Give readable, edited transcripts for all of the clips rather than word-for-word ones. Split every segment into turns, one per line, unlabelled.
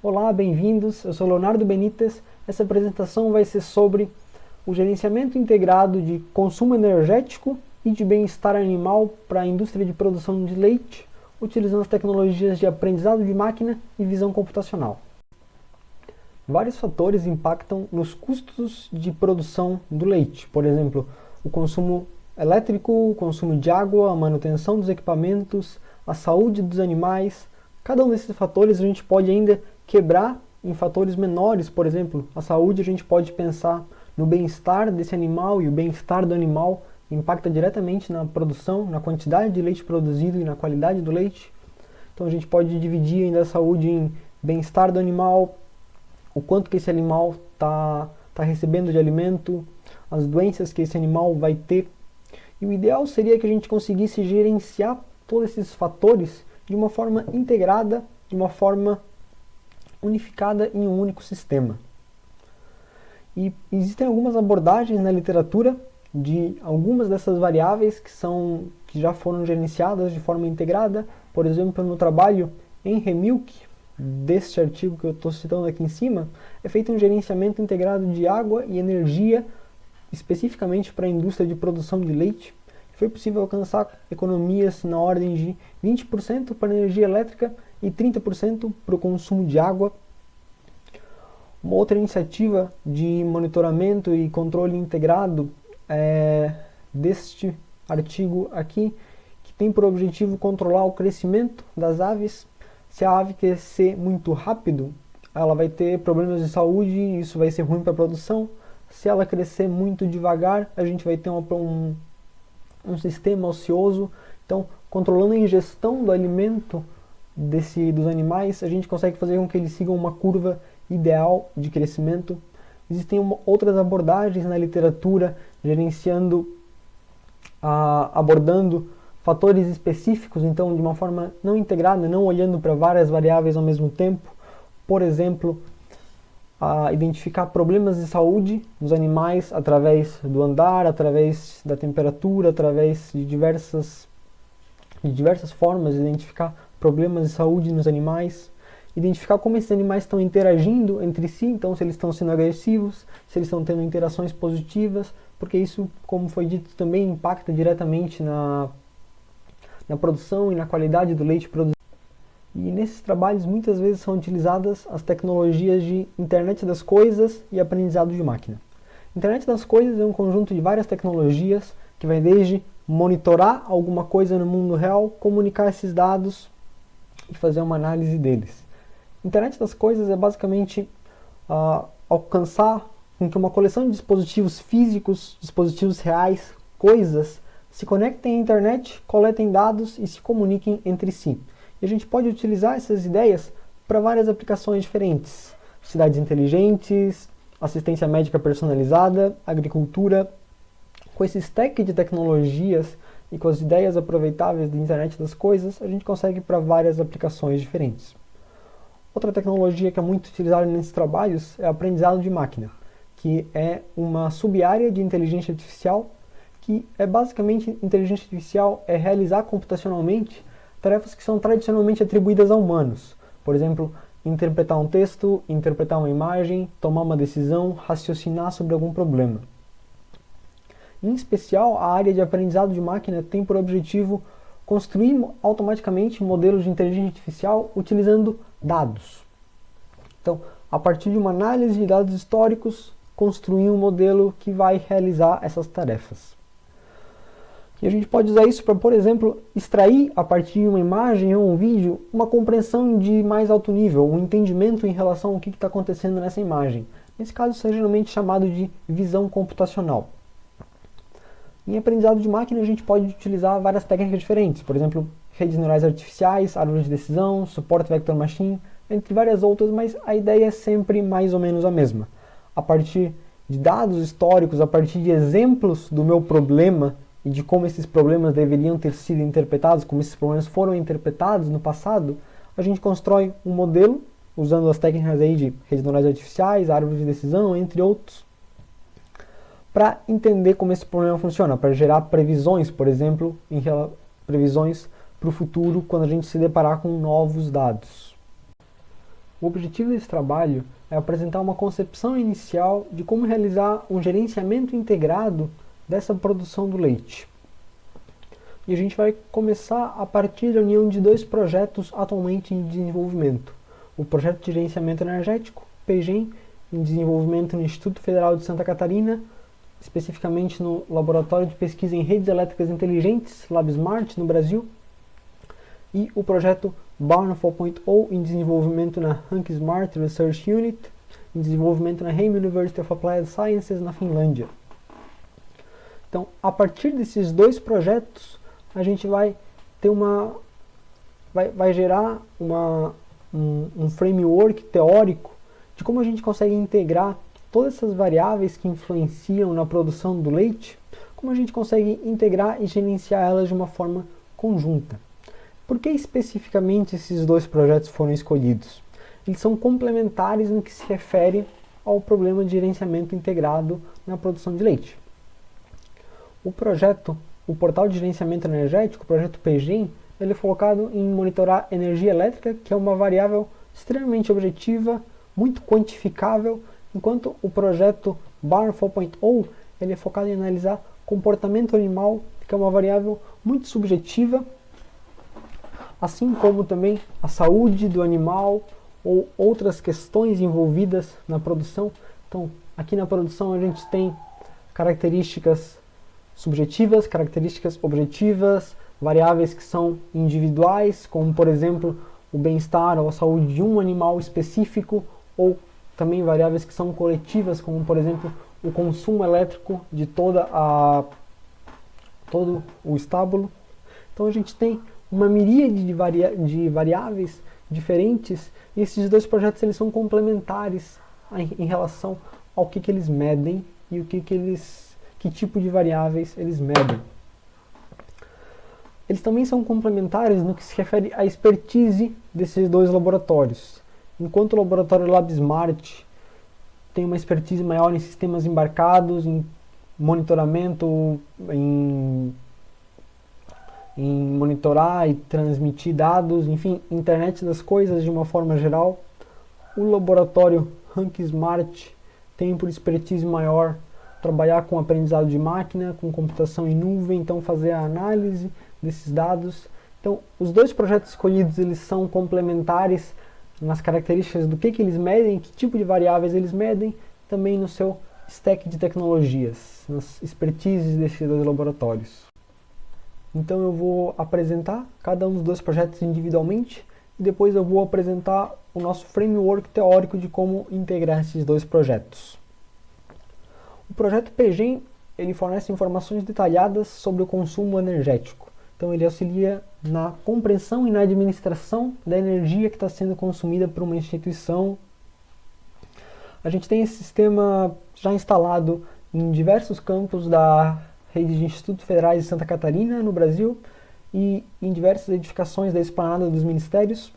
Olá, bem-vindos. Eu sou Leonardo Benites. Essa apresentação vai ser sobre o gerenciamento integrado de consumo energético e de bem-estar animal para a indústria de produção de leite, utilizando as tecnologias de aprendizado de máquina e visão computacional. Vários fatores impactam nos custos de produção do leite, por exemplo, o consumo elétrico, o consumo de água, a manutenção dos equipamentos, a saúde dos animais. Cada um desses fatores a gente pode ainda quebrar em fatores menores, por exemplo, a saúde a gente pode pensar no bem-estar desse animal, e o bem-estar do animal impacta diretamente na produção, na quantidade de leite produzido e na qualidade do leite. Então a gente pode dividir ainda a saúde em bem-estar do animal, o quanto que esse animal tá recebendo de alimento, as doenças que esse animal vai ter. E o ideal seria que a gente conseguisse gerenciar todos esses fatores de uma forma integrada, de uma forma unificada em um único sistema. E existem algumas abordagens na literatura de algumas dessas variáveis que já foram gerenciadas de forma integrada. Por exemplo, no trabalho em Remilk, deste artigo que eu estou citando aqui em cima, é feito um gerenciamento integrado de água e energia, especificamente para a indústria de produção de leite. Foi possível alcançar economias na ordem de 20% para a energia elétrica e 30% para o consumo de água. Uma outra iniciativa de monitoramento e controle integrado é deste artigo aqui, que tem por objetivo controlar o crescimento das aves. Se a ave crescer muito rápido, ela vai ter problemas de saúde e isso vai ser ruim para a produção. Se ela crescer muito devagar, a gente vai ter um sistema ocioso. Então, controlando a ingestão do alimento dos animais, a gente consegue fazer com que eles sigam uma curva ideal de crescimento. Existem outras abordagens na literatura, abordando fatores específicos, então de uma forma não integrada, não olhando para várias variáveis ao mesmo tempo. Por exemplo, identificar problemas de saúde nos animais através do andar, através da temperatura, através de diversas formas de identificar problemas de saúde nos animais. Identificar como esses animais estão interagindo entre si, então se eles estão sendo agressivos, se eles estão tendo interações positivas, porque isso, como foi dito, também impacta diretamente na produção e na qualidade do leite produzido. E nesses trabalhos muitas vezes são utilizadas as tecnologias de internet das coisas e aprendizado de máquina. Internet das coisas é um conjunto de várias tecnologias que vai desde monitorar alguma coisa no mundo real, comunicar esses dados e fazer uma análise deles. Internet das coisas é basicamente alcançar com que uma coleção de dispositivos físicos, dispositivos reais, coisas, se conectem à internet, coletem dados e se comuniquem entre si. E a gente pode utilizar essas ideias para várias aplicações diferentes. Cidades inteligentes, assistência médica personalizada, agricultura. Com esse stack de tecnologias e com as ideias aproveitáveis da internet das coisas, a gente consegue ir para várias aplicações diferentes. Outra tecnologia que é muito utilizada nesses trabalhos é o aprendizado de máquina, que é uma sub-área de inteligência artificial, que é basicamente inteligência artificial é realizar computacionalmente tarefas que são tradicionalmente atribuídas a humanos. Por exemplo, interpretar um texto, interpretar uma imagem, tomar uma decisão, raciocinar sobre algum problema. Em especial, a área de aprendizado de máquina tem por objetivo construir automaticamente modelos de inteligência artificial utilizando dados. Então, a partir de uma análise de dados históricos, construir um modelo que vai realizar essas tarefas. E a gente pode usar isso para, por exemplo, extrair a partir de uma imagem ou um vídeo uma compreensão de mais alto nível, um entendimento em relação ao que está acontecendo nessa imagem. Nesse caso, isso é geralmente chamado de visão computacional. Em aprendizado de máquina, a gente pode utilizar várias técnicas diferentes, por exemplo, redes neurais artificiais, árvores de decisão, suporte vector machine, entre várias outras, mas a ideia é sempre mais ou menos a mesma. A partir de dados históricos, a partir de exemplos do meu problema e de como esses problemas deveriam ter sido interpretados, como esses problemas foram interpretados no passado, a gente constrói um modelo, usando as técnicas aí de redes neurais artificiais, árvores de decisão, entre outros, para entender como esse problema funciona, para gerar previsões, por exemplo, previsões para o futuro quando a gente se deparar com novos dados. O objetivo desse trabalho é apresentar uma concepção inicial de como realizar um gerenciamento integrado dessa produção do leite. E a gente vai começar a partir da união de dois projetos atualmente em desenvolvimento. O Projeto de Gerenciamento Energético, PGEN, em desenvolvimento no Instituto Federal de Santa Catarina, especificamente no Laboratório de Pesquisa em Redes Elétricas Inteligentes, LabSmart, no Brasil, e o projeto Barn 4.0 em desenvolvimento na Hank Smart Research Unit, em desenvolvimento na Heim University of Applied Sciences, na Finlândia. Então, a partir desses dois projetos, a gente vai ter vai gerar um framework teórico de como a gente consegue integrar todas essas variáveis que influenciam na produção do leite, como a gente consegue integrar e gerenciar elas de uma forma conjunta. Por que especificamente esses dois projetos foram escolhidos? Eles são complementares no que se refere ao problema de gerenciamento integrado na produção de leite. O Portal de Gerenciamento Energético, o projeto PGEN, ele é focado em monitorar energia elétrica, que é uma variável extremamente objetiva, muito quantificável, enquanto o projeto Barn 4.0 ele é focado em analisar comportamento animal, que é uma variável muito subjetiva, assim como também a saúde do animal ou outras questões envolvidas na produção. Então, aqui na produção a gente tem características subjetivas, características objetivas, variáveis que são individuais, como por exemplo o bem-estar ou a saúde de um animal específico, ou também variáveis que são coletivas, como por exemplo o consumo elétrico de todo o estábulo. Então a gente tem uma miríade de variáveis diferentes, e esses dois projetos eles são complementares em relação ao que eles medem e que tipo de variáveis eles medem. Eles também são complementares no que se refere à expertise desses dois laboratórios. Enquanto o laboratório LabSmart tem uma expertise maior em sistemas embarcados, em monitoramento, em monitorar e transmitir dados, enfim, internet das coisas de uma forma geral. O laboratório Hank Smart tem por expertise maior trabalhar com aprendizado de máquina, com computação em nuvem, então fazer a análise desses dados. Então, os dois projetos escolhidos eles são complementares nas características do que eles medem, que tipo de variáveis eles medem, também no seu stack de tecnologias, nas expertises desses dois laboratórios. Então eu vou apresentar cada um dos dois projetos individualmente e depois eu vou apresentar o nosso framework teórico de como integrar esses dois projetos. O projeto PGEN ele fornece informações detalhadas sobre o consumo energético. Então ele auxilia na compreensão e na administração da energia que está sendo consumida por uma instituição. A gente tem esse sistema já instalado em diversos campos da rede de Institutos Federais de Santa Catarina, no Brasil, e em diversas edificações da esplanada dos ministérios.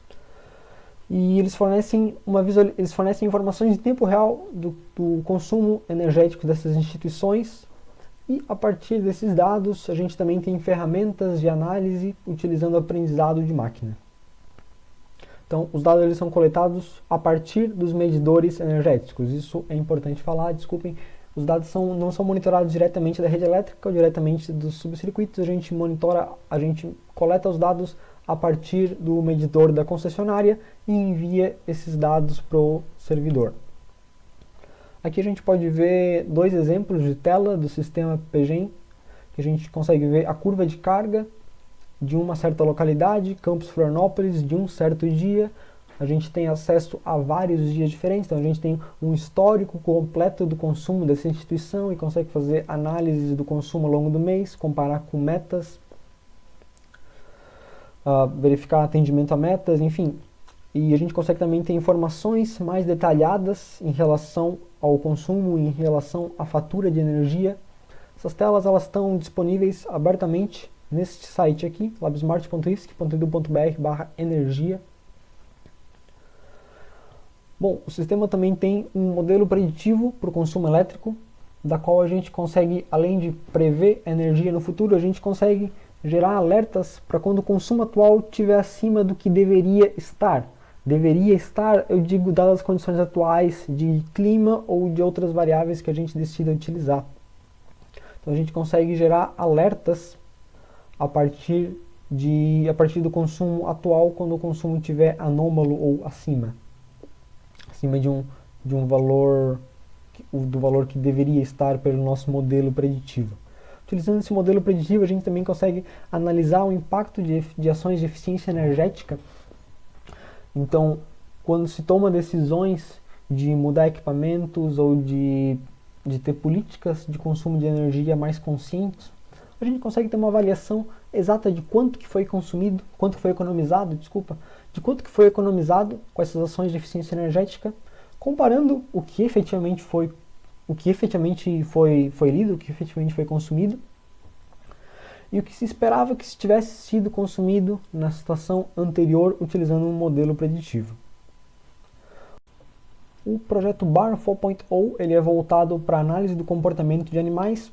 E eles fornecem informações em tempo real do consumo energético dessas instituições. E a partir desses dados, a gente também tem ferramentas de análise utilizando o aprendizado de máquina. Então, os dados eles são coletados a partir dos medidores energéticos. Isso é importante falar, desculpem. Os dados não são monitorados diretamente da rede elétrica ou diretamente dos subcircuitos. A gente coleta os dados a partir do medidor da concessionária e envia esses dados para o servidor. Aqui a gente pode ver dois exemplos de tela do sistema PGEN, que a gente consegue ver a curva de carga de uma certa localidade, Campos Florianópolis, de um certo dia. A gente tem acesso a vários dias diferentes, então a gente tem um histórico completo do consumo dessa instituição e consegue fazer análises do consumo ao longo do mês, comparar com metas, verificar atendimento a metas, enfim. E a gente consegue também ter informações mais detalhadas em relação ao consumo, em relação à fatura de energia. Essas telas elas estão disponíveis abertamente neste site aqui, labsmart.isc.edu.br/energia. Bom, o sistema também tem um modelo preditivo para o consumo elétrico, da qual a gente consegue, além de prever energia no futuro, a gente consegue gerar alertas para quando o consumo atual estiver acima do que deveria estar. deveria estar, eu digo, dadas as condições atuais de clima ou de outras variáveis que a gente decida utilizar. Então a gente consegue gerar alertas a partir do consumo atual, quando o consumo estiver anômalo ou acima de um valor, do valor que deveria estar pelo nosso modelo preditivo. Utilizando esse modelo preditivo, a gente também consegue analisar o impacto de ações de eficiência energética. Então, quando se toma decisões de mudar equipamentos ou de ter políticas de consumo de energia mais conscientes, a gente consegue ter uma avaliação exata de quanto que foi consumido, quanto que foi economizado, de quanto que foi economizado com essas ações de eficiência energética, comparando o que efetivamente foi lido, o que efetivamente foi consumido, e o que se esperava que tivesse sido consumido na situação anterior utilizando um modelo preditivo. O projeto Barn 4.0 ele é voltado para a análise do comportamento de animais,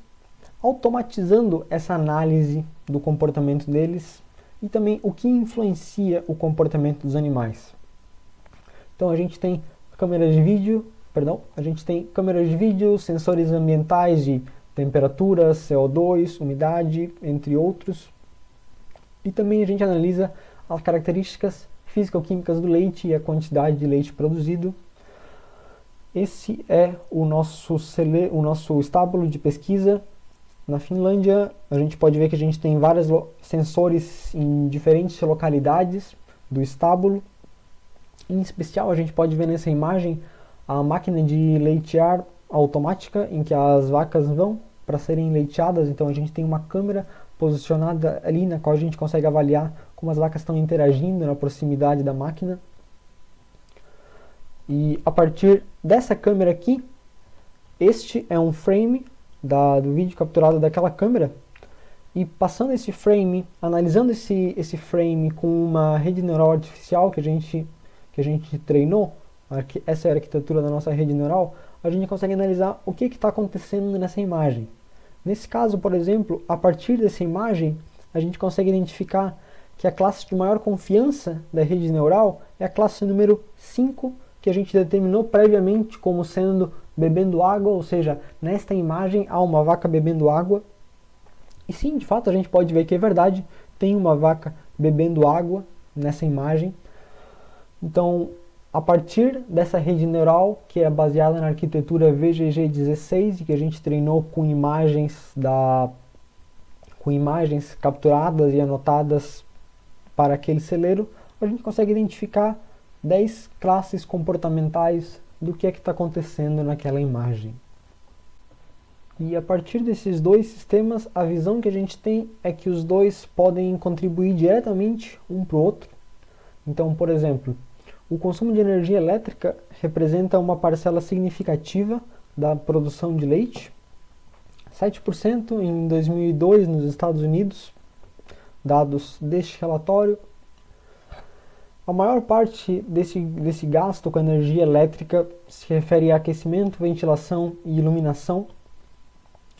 automatizando essa análise do comportamento deles e também o que influencia o comportamento dos animais. Então a gente tem câmeras de vídeo, sensores ambientais de temperatura, CO2, umidade, entre outros. E também a gente analisa as características físico-químicas do leite e a quantidade de leite produzido. Esse é o nosso estábulo de pesquisa. Na Finlândia, a gente pode ver que a gente tem vários sensores em diferentes localidades do estábulo. Em especial, a gente pode ver nessa imagem a máquina de leitear automática, em que as vacas vão para serem leiteadas. Então a gente tem uma câmera posicionada ali, na qual a gente consegue avaliar como as vacas estão interagindo na proximidade da máquina. E a partir dessa câmera aqui, este é um frame do vídeo capturado daquela câmera, e passando esse frame, analisando esse frame com uma rede neural artificial que a gente treinou, essa é a arquitetura da nossa rede neural, a gente consegue analisar o que está acontecendo nessa imagem. Nesse caso, por exemplo, a partir dessa imagem, a gente consegue identificar que a classe de maior confiança da rede neural é a classe número 5, que a gente determinou previamente como sendo bebendo água, ou seja, nesta imagem há uma vaca bebendo água. E sim, de fato, a gente pode ver que é verdade, tem uma vaca bebendo água nessa imagem. Então, a partir dessa rede neural, que é baseada na arquitetura VGG16, que a gente treinou com imagens capturadas e anotadas para aquele celeiro, a gente consegue identificar 10 classes comportamentais do que é que está acontecendo naquela imagem. E a partir desses dois sistemas, a visão que a gente tem é que os dois podem contribuir diretamente um para o outro. Então, por exemplo, o consumo de energia elétrica representa uma parcela significativa da produção de leite, 7% em 2002 nos Estados Unidos, dados deste relatório. A maior parte desse gasto com energia elétrica se refere a aquecimento, ventilação e iluminação.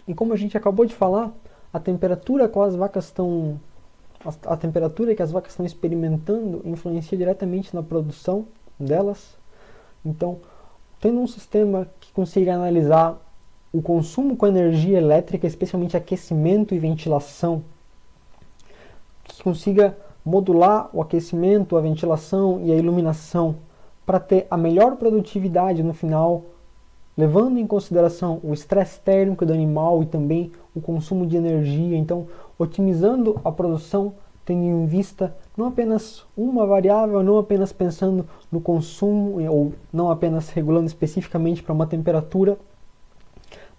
E como a gente acabou de falar, a temperatura que as vacas estão experimentando influencia diretamente na produção delas. Então, tendo um sistema que consiga analisar o consumo com energia elétrica, especialmente aquecimento e ventilação, que consiga modular o aquecimento, a ventilação e a iluminação para ter a melhor produtividade no final, levando em consideração o estresse térmico do animal e também o consumo de energia. Então, otimizando a produção, tendo em vista não apenas uma variável, não apenas pensando no consumo, ou não apenas regulando especificamente para uma temperatura,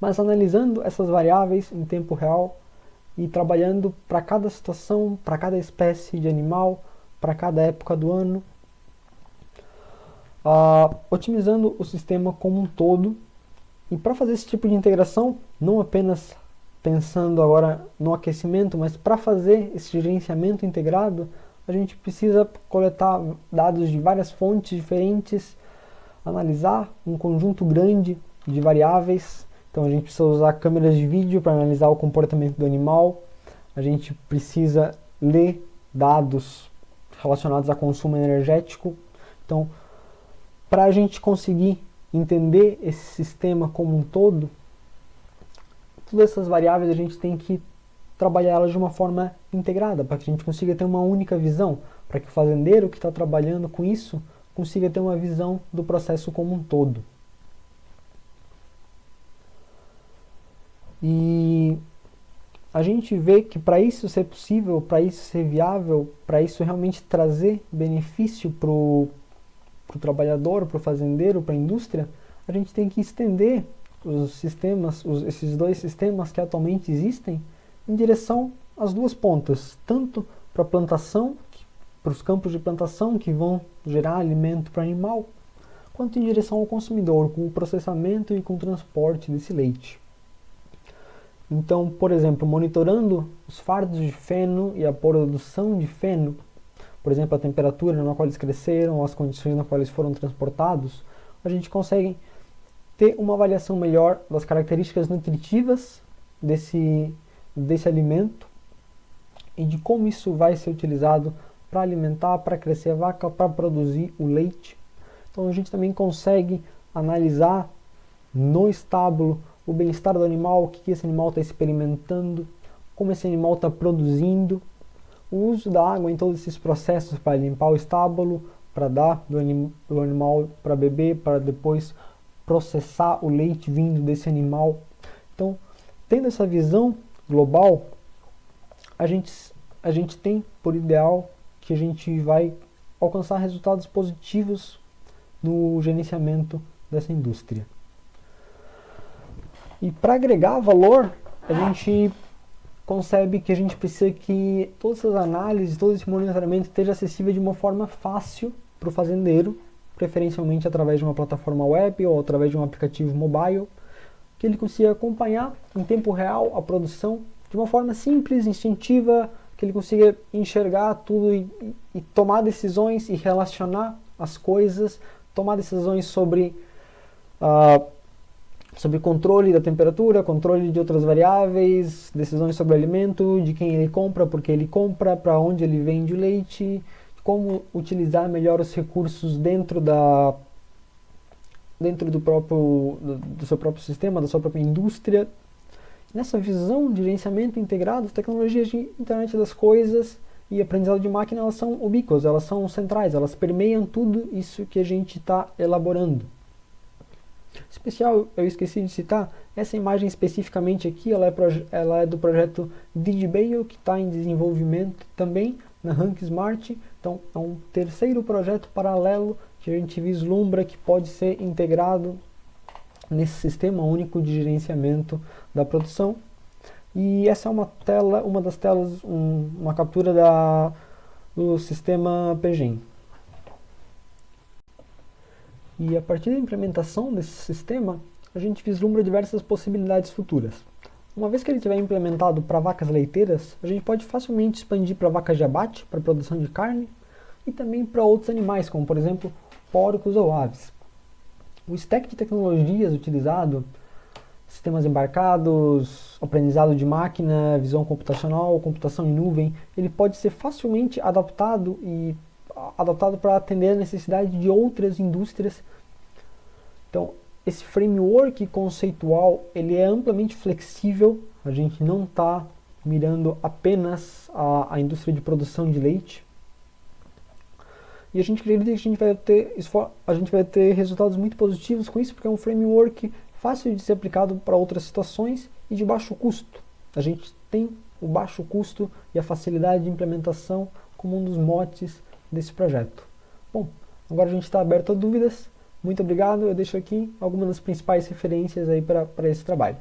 mas analisando essas variáveis em tempo real e trabalhando para cada situação, para cada espécie de animal, para cada época do ano, otimizando o sistema como um todo. E para fazer esse tipo de integração, não apenas pensando agora no aquecimento, mas para fazer esse gerenciamento integrado, a gente precisa coletar dados de várias fontes diferentes, analisar um conjunto grande de variáveis. Então a gente precisa usar câmeras de vídeo para analisar o comportamento do animal, a gente precisa ler dados relacionados a consumo energético, Então, para a gente conseguir entender esse sistema como um todo, todas essas variáveis a gente tem que trabalhar elas de uma forma integrada, para que a gente consiga ter uma única visão, para que o fazendeiro que está trabalhando com isso consiga ter uma visão do processo como um todo. E a gente vê que para isso ser possível, para isso ser viável, para isso realmente trazer benefício para o trabalhador, para o fazendeiro, para a indústria, a gente tem que estender os sistemas, esses dois sistemas que atualmente existem, em direção às duas pontas, tanto para a plantação, para os campos de plantação que vão gerar alimento para o animal, quanto em direção ao consumidor, com o processamento e com o transporte desse leite. Então, por exemplo, monitorando os fardos de feno e a produção de feno, por exemplo, a temperatura na qual eles cresceram, as condições nas quais eles foram transportados, a gente consegue ter uma avaliação melhor das características nutritivas desse alimento e de como isso vai ser utilizado para alimentar, para crescer a vaca, para produzir o leite. Então a gente também consegue analisar no estábulo o bem-estar do animal, o que esse animal está experimentando, como esse animal está produzindo, o uso da água em todos esses processos para limpar o estábulo, para dar do animal para beber, para depois processar o leite vindo desse animal. Então, tendo essa visão global, a gente tem por ideal que a gente vai alcançar resultados positivos no gerenciamento dessa indústria. E para agregar valor, a gente concebe que a gente precisa que todas essas análises, todo esse monitoramento esteja acessível de uma forma fácil para o fazendeiro, preferencialmente através de uma plataforma web ou através de um aplicativo mobile, que ele consiga acompanhar em tempo real a produção de uma forma simples, instintiva, que ele consiga enxergar tudo e tomar decisões e relacionar as coisas, tomar decisões sobre controle da temperatura, controle de outras variáveis, decisões sobre o alimento, de quem ele compra, por que ele compra, para onde ele vende o leite, como utilizar melhor os recursos dentro do seu próprio sistema, da sua própria indústria. Nessa visão de gerenciamento integrado, as tecnologias de internet das coisas e aprendizado de máquina, elas são ubíquas, elas são centrais, elas permeiam tudo isso que a gente está elaborando. Especial, eu esqueci de citar, essa imagem especificamente aqui, ela é do projeto DigiBale, que está em desenvolvimento também na Rank Smart. Então é um terceiro projeto paralelo que a gente vislumbra que pode ser integrado nesse sistema único de gerenciamento da produção. E essa é uma das telas, uma captura do sistema PGEM. E a partir da implementação desse sistema, a gente vislumbra diversas possibilidades futuras. Uma vez que ele estiver implementado para vacas leiteiras, a gente pode facilmente expandir para vacas de abate, para produção de carne, e também para outros animais, como por exemplo, porcos ou aves. O stack de tecnologias utilizado, sistemas embarcados, aprendizado de máquina, visão computacional, computação em nuvem, ele pode ser facilmente adaptado para atender a necessidade de outras indústrias. Então, esse framework conceitual, ele é amplamente flexível, a gente não está mirando apenas a indústria de produção de leite. E a gente acredita que a gente vai ter resultados muito positivos com isso, porque é um framework fácil de ser aplicado para outras situações e de baixo custo. A gente tem o baixo custo e a facilidade de implementação como um dos motes desse projeto. Bom, agora a gente está aberto a dúvidas. Muito obrigado. Eu deixo aqui algumas das principais referências aí para esse trabalho.